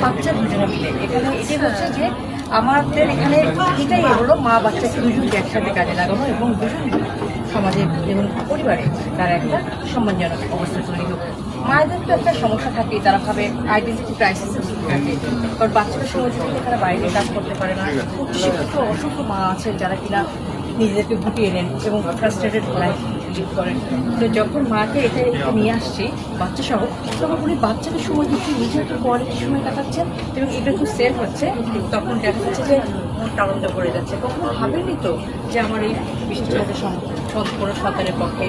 বাচ্চা দুজনে মিলে এখানে এটাই হচ্ছে যে আমাদের এখানে এটাই হলো মা বাচ্চাকে দুজনকে একসাথে কাজে লাগানো এবং দুজন সমাজে এবং পরিবারে তার একটা সম্মানজনক অবস্থা তৈরি হোক। মায়েদের তো একটা সমস্যা থাকে, তারা ভাবে আইডেন্টিটি ক্রাইসিসের মধ্যে থাকে, কারণ বাচ্চাদের সময় থেকে তারা বাইরে কাজ করতে পারে না। শিক্ষিত অসংখ্য মা আছেন যারা কিনা নিজেদেরকে গুটিয়ে নেন এবং ফ্রাস্ট্রেটেড লাইফ লিড করেন। তো যখন মাকে এটা নিয়ে আসছি বাচ্চা সহ, তখন উনি বাচ্চাদের সময় দিচ্ছি, নিজে একটা কোয়ালিটি সময় কাটাচ্ছেন এবং এটা একটু সেল হচ্ছে, তখন দেখা যাচ্ছে যে মনটা আনন্দ করে যাচ্ছে। কখনো ভাবেনি তো যে আমার এই বিশেষ কোনো সন্তানের পক্ষে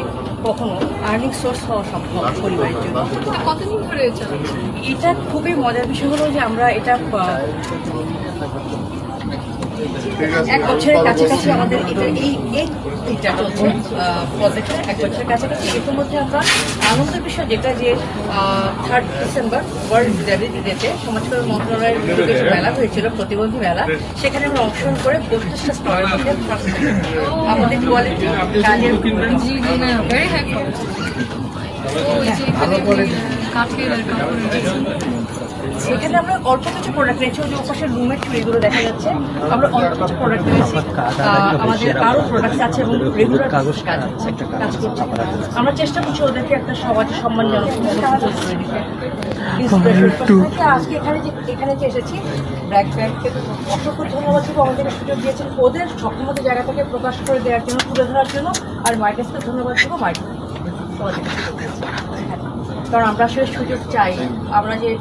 কখনো আর্নিং সোর্স হওয়া সম্ভব পরিবারের জন্য। কতদিন ধরে এটা খুবই মজার বিষয় হলো যে আমরা এটা 1 বছরের কাছাকাছি আমাদের এইটা চলছে প্রজেক্টটা 1 বছরের কাছাকাছি। এর মধ্যে আমরা আনন্দের বিষয় যেটা যে 3rd ডিসেম্বর ওয়ার্ল্ড ডিসেবিলিটি ডেতে সমাজকল্যাণ মন্ত্রণালয়ের মেলা হয়েছিল, প্রতিবন্ধী মেলা। সেখানে আমরা অংশগ্রহণ করে 32টা স্টলের মধ্যে আমাদের কোয়ালিটি কাজের সেখানে আমরা অল্প কিছু প্রোডাক্ট নিয়েছি, যে ওপাশের রুমের ট্রেগুলো দেখা যাচ্ছে। আমরা অল্প কিছু প্রোডাক্ট নিয়েছি, আমাদের আরও প্রোডাক্ট আছে এবং রেগুলার কাজ করছি। আমরা চেষ্টা করছি ওদেরকে একটা সমাজে সম্মানজনক আজকে এখানে যে এসেছি ব্র্যাক ব্যাংককে অসংখ্য ধন্যবাদ দেবো, আমাদেরকে সুযোগ দিয়েছেন ওদের সক্ষমতা জায়গা থেকে প্রকাশ করে দেওয়ার জন্য, তুলে ধরার জন্য। আর মাইকেসকে ধন্যবাদ দেবো, কারণ আমরা আসলে সুযোগ চাই। আমরা যে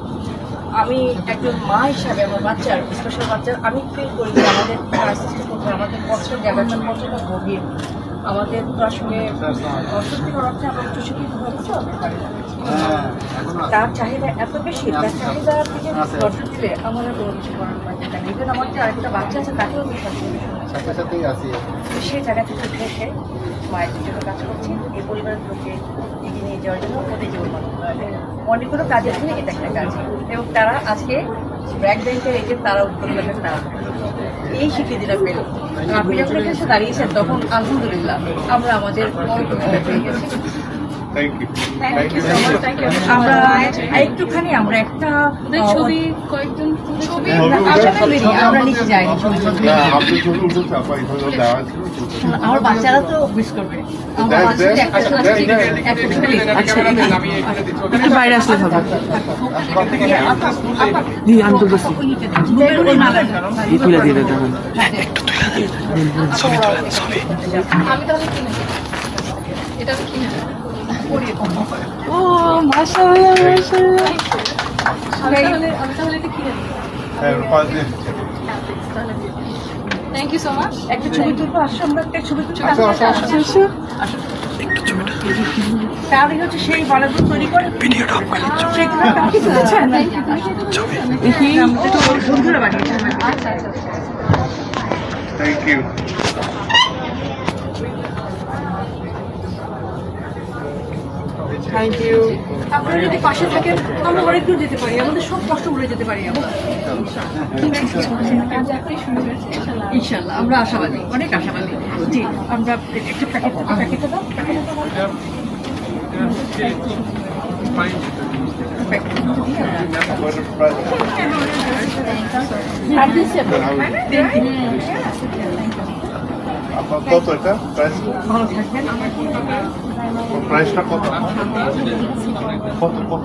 আমি একজন মা হিসাবে আমার বাচ্চার স্পেশাল বাচ্চার আমি ফিল করি যে আমাদের ক্রাইসিসটা কোথায়, আমাদের কষ্টের জায়গাটা কতটা গভীর। আমাদের তো আসলে সত্যিকার অর্থে আমরা উচ্চশিক্ষিত হতে পারি না, তার চাহিদা এত বেশি, তার চাহিদা থেকে নজর দিলে আমার কোনো কিছু করার বাচ্চা থাকে। ইভেন আমার যে আরেকটা বাচ্চা আছে তাকেও আমি সেই জায়গা থেকে এসে মায়ের জন্য কাজ করছি, এই পরিবারের লোককে এগিয়ে নিয়ে যাওয়ার জন্য ওদের জীবন অনেকগুলো কাজের জন্য এটা একটা কাজ। এবং তারা আজকে ব্র্যাক ব্যাংকের এগিয়ে তারা উত্তর করবেন, তারা এই স্বীকৃতিটা পেল। আপনি যখন এসে দাঁড়িয়েছেন তখন আলহামদুলিল্লাহ আমরা আমাদের পেয়ে গেছি। আমরা একটুখানি আমরা একটা ছবি কয়েকজন ছবি আমরা নিচে যাইনি, আমার বাচ্চারা তো মিস করবে। বাইরে আসলে হবে তুলে দিয়ে দেবেন। আমি তাহলে কিনে এটা আমি কিনে ও মাশাআল্লাহ মাশাআল্লাহ। আমি তাহলে এটা কিনে থ্যাংক ইউ সো মাচ। একটা ছবি তুলবো, আসো আমরা একটা ছবি তুলবো। তারই হচ্ছে সেই বালাগুলো তৈরি করে বন্ধুরা বানিয়েছে। আচ্ছা আচ্ছা থ্যাংক ইউ। Thank you. আপনারা যদি পাশে থাকেন আমরা অনেক দূর যেতে পারি, আমাদের সব কষ্ট ভুলে যেতে পারি আমরা ইনশাল্লাহ। আমরা আশাবাদী, অনেক আশাবাদী। জি আমরা একটা প্যাকেটে দাও, আপনার কত এটা প্রাইস? ভালো থাকবেন। প্রাইসটা কত কত কত?